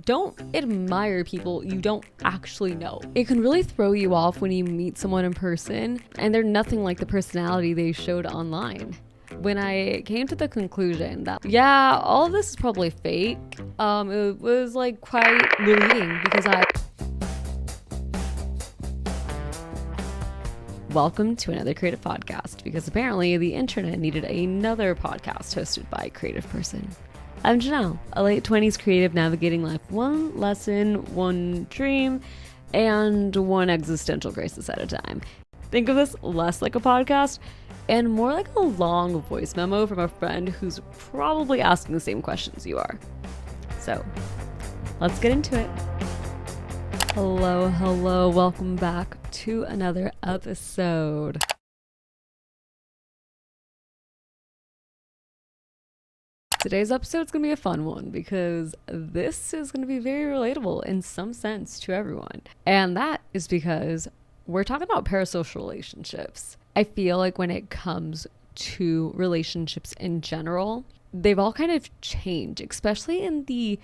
don't admire people you don't actually know. It can really throw you off when you meet someone in person and they're nothing like the personality they showed online. When I came to the conclusion that, yeah, all of this is probably fake, it was like quite relieving because Welcome to another creative podcast, because apparently the internet needed another podcast hosted by a creative person. I'm Janelle, a late 20s creative navigating life one lesson, one dream, and one existential crisis at a time. Think of this less like a podcast and more like a long voice memo from a friend who's probably asking the same questions you are. So, let's get into it. Hello, welcome back to another episode. Today's episode is going to be a fun one because this is going to be very relatable in some sense to everyone. And that is because we're talking about parasocial relationships. I feel like when it comes to relationships in general, they've all kind of changed, especially in the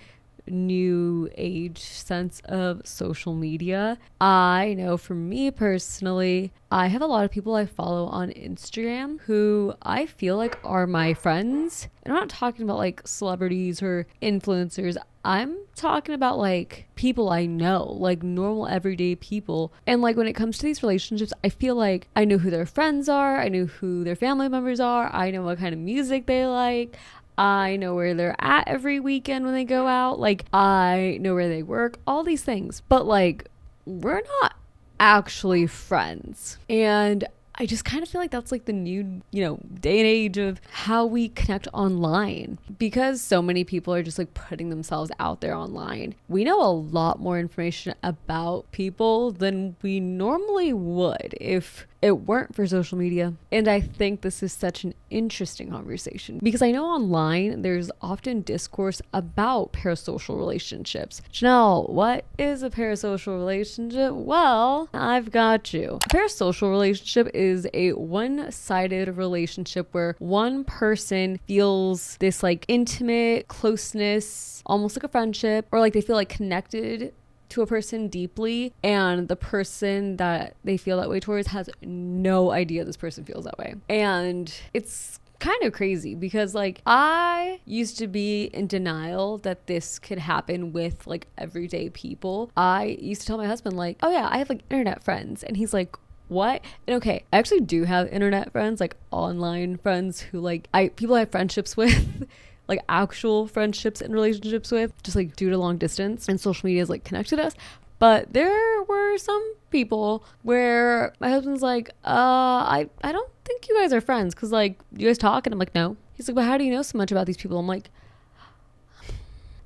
new age sense of social media. I know for me personally, I have a lot of people I follow on Instagram who I feel like are my friends. And I'm not talking about like celebrities or influencers. I'm talking about like people I know, like normal everyday people. And like when it comes to these relationships, I feel like I know who their friends are. I know who their family members are. I know what kind of music they like. I know where they're at every weekend when they go out. Like, I know where they work, all these things. But like, we're not actually friends. And I just kind of feel like that's like the new, day and age of how we connect online, because so many people are just like putting themselves out there online. We know a lot more information about people than we normally would if it weren't for social media. And I think this is such an interesting conversation because I know online there's often discourse about parasocial relationships. Janelle, what is a parasocial relationship? Well, I've got you. A parasocial relationship is a one-sided relationship where one person feels this like intimate closeness, almost like a friendship, or like they feel like connected to a person deeply, and the person that they feel that way towards has no idea this person feels that way. And it's kind of crazy because like I used to be in denial that this could happen with like everyday people. I used to tell my husband like, oh yeah, I have like internet friends, and he's like, what? And okay, I actually do have internet friends, like online friends who like people I have friendships with like actual friendships and relationships with, just like due to long distance, and social media has like connected us. But there were some people where my husband's like, I don't think you guys are friends because like you guys talk, and I'm like, no. He's like, but how do you know so much about these people? I'm like,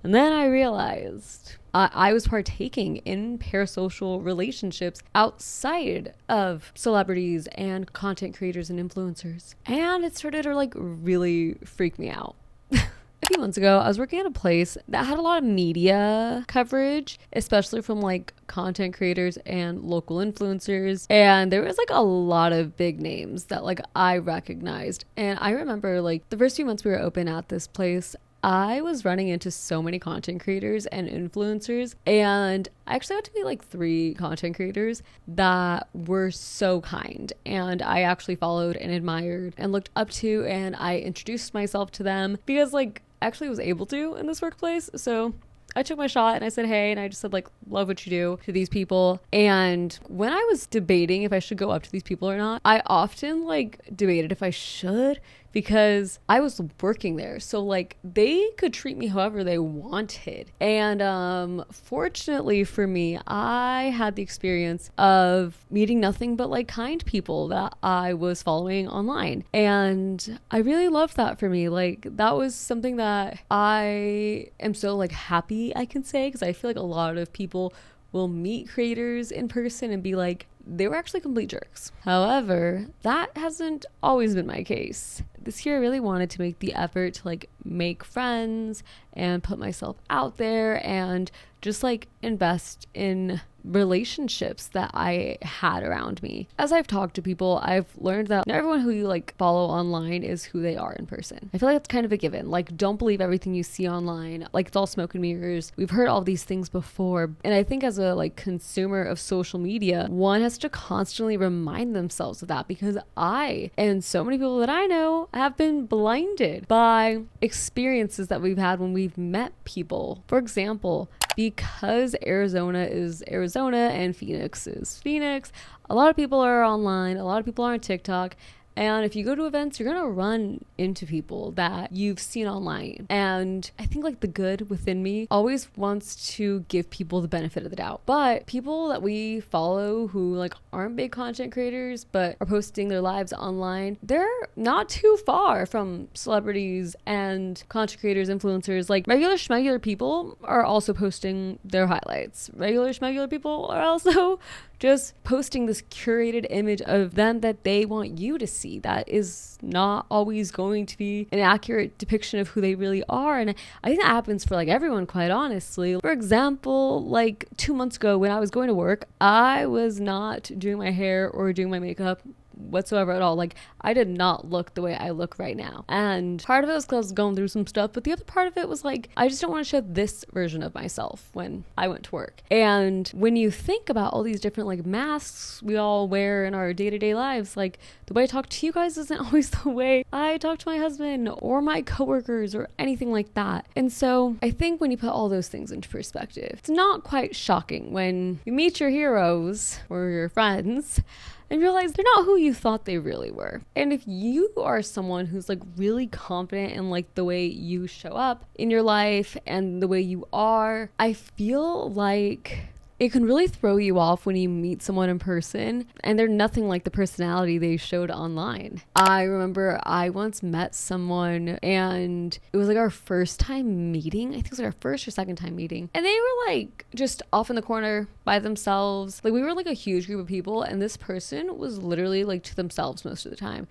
and then I realized I was partaking in parasocial relationships outside of celebrities and content creators and influencers, and it started to like really freak me out. A few months ago, I was working at a place that had a lot of media coverage, especially from like content creators and local influencers. And there was like a lot of big names that like I recognized. And I remember like the first few months we were open at this place, I was running into so many content creators and influencers, and I actually got to meet like 3 content creators that were so kind, and I actually followed and admired and looked up to, and I introduced myself to them because like I actually was able to in this workplace. So I took my shot and I said, hey, and I just said like, love what you do to these people. And when I was debating if I should go up to these people or not, I often like debated if I should, because I was working there. So like they could treat me however they wanted. And fortunately for me, I had the experience of meeting nothing but like kind people that I was following online. And I really loved that for me. Like that was something that I am so like happy I can say, because I feel like a lot of people will meet creators in person and be like, they were actually complete jerks. However, that hasn't always been my case. This year I really wanted to make the effort to like make friends and put myself out there and just like invest in relationships that I had around me. As I've talked to people, I've learned that not everyone who you like follow online is who they are in person. I feel like it's kind of a given. Like, don't believe everything you see online. Like, it's all smoke and mirrors. We've heard all these things before. And I think as a like consumer of social media, one has to constantly remind themselves of that, because I and so many people that I know have been blinded by experiences that we've had when we've met people. For example, because Arizona is Arizona and Phoenix is Phoenix, a lot of people are online, a lot of people are on TikTok. And if you go to events, you're going to run into people that you've seen online. And I think like the good within me always wants to give people the benefit of the doubt. But people that we follow who like aren't big content creators, but are posting their lives online, they're not too far from celebrities and content creators, influencers. Like regular schmegular people are also posting their highlights. Regular schmegular people are also just posting this curated image of them that they want you to see. That is not always going to be an accurate depiction of who they really are. And I think that happens for like everyone, quite honestly. For example, like 2 months ago when I was going to work, I was not doing my hair or doing my makeup whatsoever at all. Like, I did not look the way I look right now. And part of it was because I was going through some stuff, but the other part of it was like, I just don't want to show this version of myself when I went to work. And when you think about all these different like masks we all wear in our day-to-day lives, like the way I talk to you guys isn't always the way I talk to my husband or my coworkers or anything like that. And so I think when you put all those things into perspective, it's not quite shocking when you meet your heroes or your friends and realize they're not who you thought they really were. And if you are someone who's like really confident in like the way you show up in your life and the way you are, I feel like it can really throw you off when you meet someone in person and they're nothing like the personality they showed online. I remember I once met someone and it was like our first time meeting. I think it was like our first or second time meeting. And they were like just off in the corner by themselves. Like we were like a huge group of people and this person was literally like to themselves most of the time.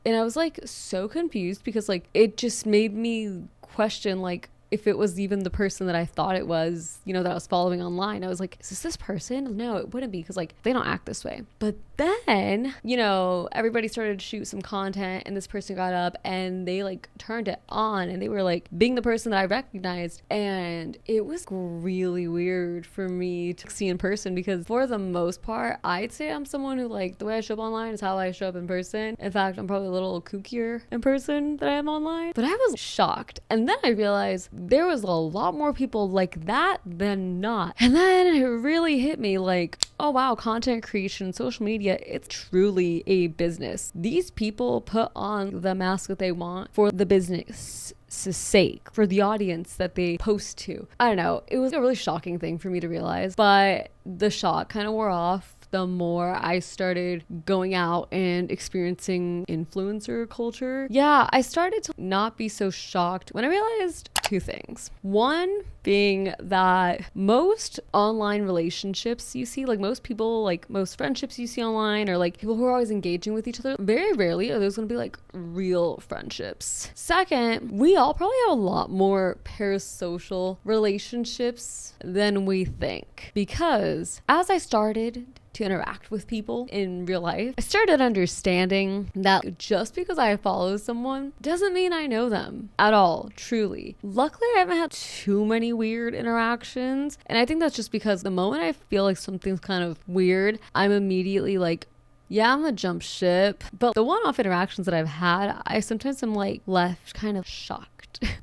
And I was like so confused because like it just made me question like if it was even the person that I thought it was, you know, that I was following online. I was like, is this person? No, it wouldn't be, because like they don't act this way. But then, you know, everybody started to shoot some content and this person got up and they like turned it on and they were like being the person that I recognized. And it was really weird for me to see in person, because for the most part, I'd say I'm someone who like the way I show up online is how I show up in person. In fact, I'm probably a little kookier in person than I am online. But I was shocked. And then I realized there was a lot more people like that than not. And then it really hit me like, oh wow, content creation, social media, it's truly a business. These people put on the mask that they want for the business sake, for the audience that they post to. I don't know. It was a really shocking thing for me to realize, but the shock kind of wore off the more I started going out and experiencing influencer culture. Yeah, I started to not be so shocked when I realized two things. One being that most online relationships you see, like most people, like most friendships you see online, or like people who are always engaging with each other, very rarely are those going to be like real friendships. Second, we all probably have a lot more parasocial relationships than we think, because as I started to interact with people in real life, I started understanding that just because I follow someone doesn't mean I know them at all, truly. Luckily, I haven't had too many weird interactions, and I think that's just because the moment I feel like something's kind of weird, I'm immediately like, yeah, I'm gonna jump ship. But the one-off interactions that I've had, I sometimes am like left kind of shocked.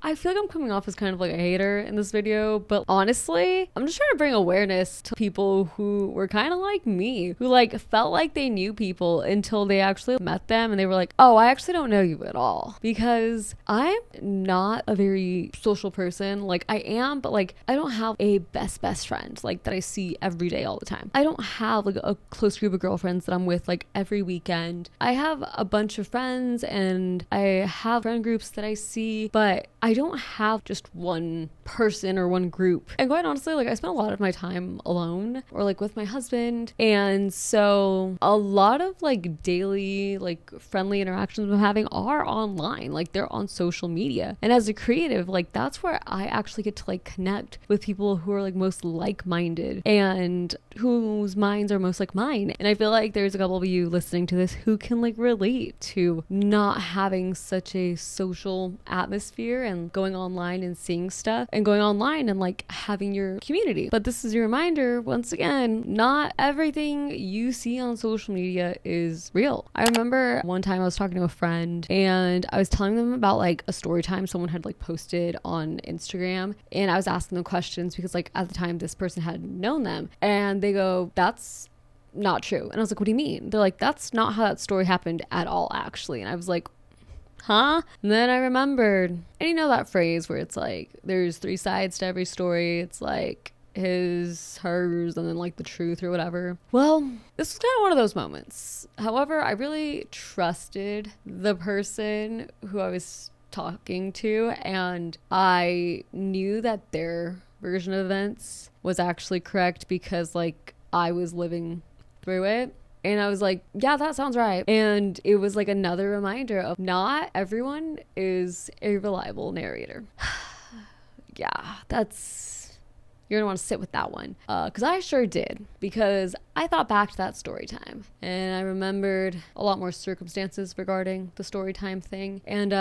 I feel like I'm coming off as kind of like a hater in this video, but honestly, I'm just trying to bring awareness to people who were kind of like me, who like felt like they knew people until they actually met them and they were like, oh, I actually don't know you at all. Because I'm not a very social person. Like I am, but like I don't have a best friend like that I see every day all the time. I don't have like a close group of girlfriends that I'm with like every weekend. I have a bunch of friends and I have friend groups that I see, but but I don't have just one person or one group. And quite honestly, like I spend a lot of my time alone or like with my husband. And so a lot of like daily, like friendly interactions I'm having are online, like they're on social media. And as a creative, like that's where I actually get to like connect with people who are like most like-minded and whose minds are most like mine. And I feel like there's a couple of you listening to this who can like relate to not having such a social atmosphere and going online and seeing stuff and going online and like having your community. But this is your reminder, once again, not everything you see on social media is real. I remember one time I was talking to a friend and I was telling them about like a story time someone had like posted on Instagram, and I was asking them questions because like at the time this person had known them, and they go, "That's not true." And I was like, "What do you mean?" They're like, "That's not how that story happened at all, actually." And I was like, huh? And then I remembered, and you know that phrase where it's like there's 3 sides to every story. It's like his, hers, and then like the truth or whatever. Well, this was kind of one of those moments. However, I really trusted the person who I was talking to, and I knew that their version of events was actually correct because like I was living through it. And I was like, yeah, that sounds right. And it was like another reminder of not everyone is a reliable narrator. Yeah, you're gonna want to sit with that one. Because I sure did. Because I thought back to that story time. And I remembered a lot more circumstances regarding the story time thing. And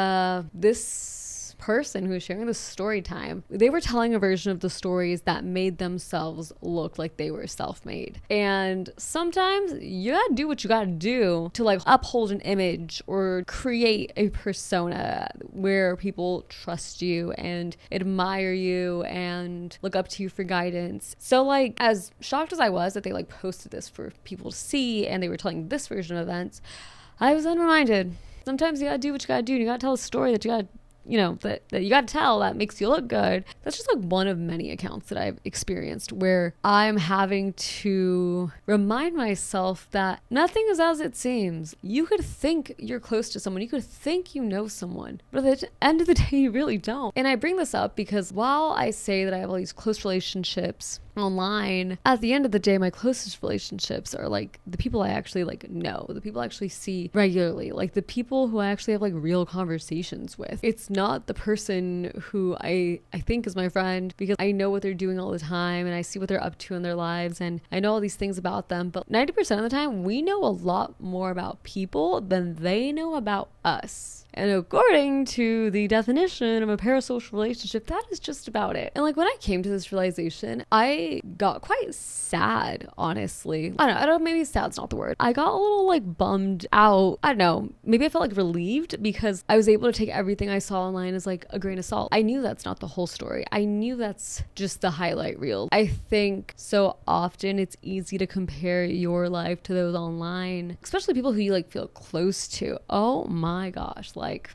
this person who was sharing the story time, they were telling a version of the stories that made themselves look like they were self-made. And sometimes you gotta do what you gotta do to like uphold an image or create a persona where people trust you and admire you and look up to you for guidance. So like, as shocked as I was that they like posted this for people to see and they were telling this version of events, I was then reminded, sometimes you gotta do what you gotta do, and you gotta tell a story that you gotta, you know, that you got to tell that makes you look good. That's just like one of many accounts that I've experienced where I'm having to remind myself that nothing is as it seems. You could think you're close to someone, you could think you know someone, but at the end of the day, you really don't. And I bring this up because while I say that I have all these close relationships online, at the end of the day, my closest relationships are like the people I actually like know, the people I actually see regularly, like the people who I actually have like real conversations with. It's not the person who I think is my friend because I know what they're doing all the time and I see what they're up to in their lives and I know all these things about them, but 90% of the time we know a lot more about people than they know about us. And according to the definition of a parasocial relationship, that is just about it. And like when I came to this realization, I got quite sad, honestly. I don't know, maybe sad's not the word. I got a little like bummed out. I don't know, maybe I felt like relieved because I was able to take everything I saw online as like a grain of salt. I knew that's not the whole story. I knew that's just the highlight reel. I think so often it's easy to compare your life to those online, especially people who you like feel close to. Oh my gosh, like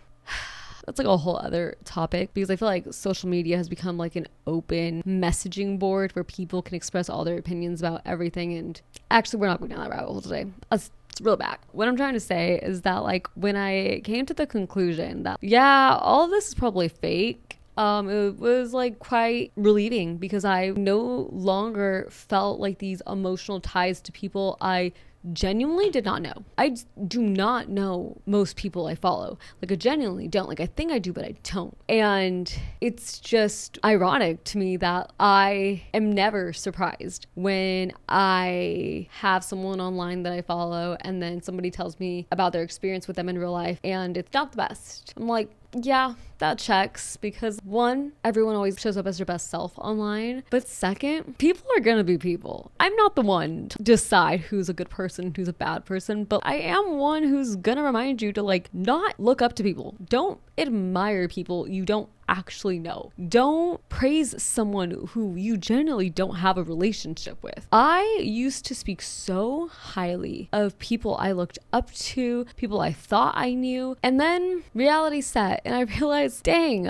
that's like a whole other topic because I feel like social media has become like an open messaging board where people can express all their opinions about everything. And actually, we're not going down that rabbit hole today. Let's reel back. What I'm trying to say is that like when I came to the conclusion that yeah, all of this is probably fake, it was like quite relieving because I no longer felt like these emotional ties to people I genuinely did not know. I do not know most people I follow. Like I genuinely don't. Like I think I do, but I don't. And it's just ironic to me that I am never surprised when I have someone online that I follow and then somebody tells me about their experience with them in real life and it's not the best. I'm like, yeah, that checks because one, everyone always shows up as their best self online. But second, people are gonna be people. I'm not the one to decide who's a good person, who's a bad person, but I am one who's gonna remind you to like not look up to people. Don't admire people you don't actually know. Don't praise someone who you generally don't have a relationship with. I used to speak so highly of people I looked up to, people I thought I knew, and then reality set and I realized, dang,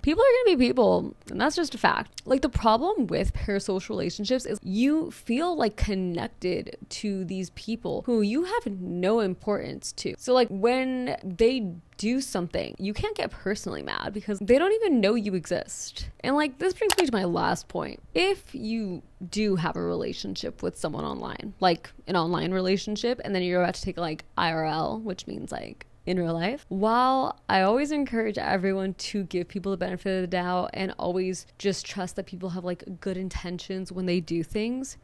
people are gonna be people, and that's just a fact. Like the problem with parasocial relationships is you feel like connected to these people who you have no importance to. So like when they do something, you can't get personally mad because they don't even know you exist. And like, this brings me to my last point. If you do have a relationship with someone online, like an online relationship, and then you're about to take like IRL, which means like in real life, while I always encourage everyone to give people the benefit of the doubt and always just trust that people have like good intentions when they do things,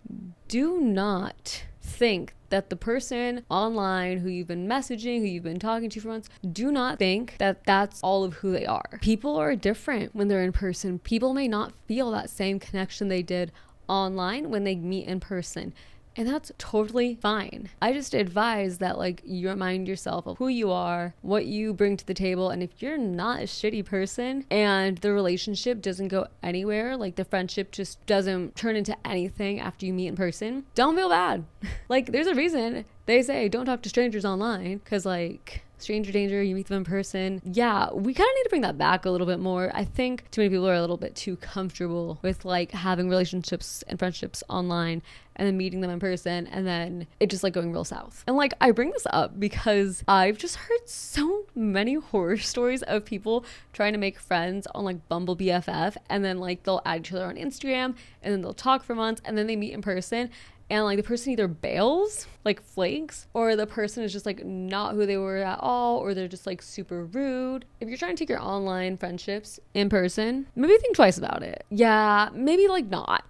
do not think that the person online who you've been messaging, who you've been talking to for months, do not think that that's all of who they are. People are different when they're in person. People may not feel that same connection they did online when they meet in person. And that's totally fine. I just advise that like you remind yourself of who you are, what you bring to the table. And if you're not a shitty person and the relationship doesn't go anywhere, like the friendship just doesn't turn into anything after you meet in person, don't feel bad. Like there's a reason they say don't talk to strangers online, because like stranger danger, you meet them in person. Yeah, we kind of need to bring that back a little bit more. I think too many people are a little bit too comfortable with like having relationships and friendships online and then meeting them in person and then it just like going real south. And like I bring this up because I've just heard so many horror stories of people trying to make friends on like Bumble BFF, and then like they'll add each other on Instagram and then they'll talk for months and then they meet in person. And like the person either bails, like flakes, or the person is just like not who they were at all, or they're just like super rude. If you're trying to take your online friendships in person, maybe think twice about it. Yeah, maybe like not.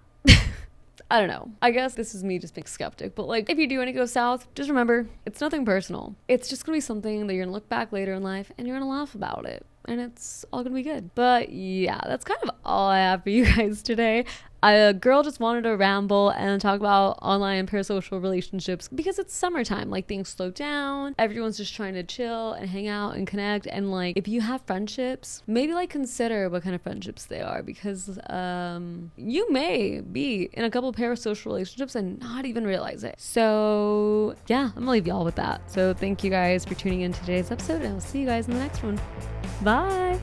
I don't know. I guess this is me just being skeptic, but like if you do want to go south, just remember it's nothing personal. It's just gonna be something that you're gonna look back later in life and you're gonna laugh about it. And it's all gonna be good. But yeah, that's kind of all I have for you guys today. A girl just wanted to ramble and talk about online and parasocial relationships because it's summertime. Like things slow down. Everyone's just trying to chill and hang out and connect. And like if you have friendships, maybe like consider what kind of friendships they are, because you may be in a couple of parasocial relationships and not even realize it. So yeah, I'm gonna leave y'all with that. So thank you guys for tuning in to today's episode, and I'll see you guys in the next one. Bye.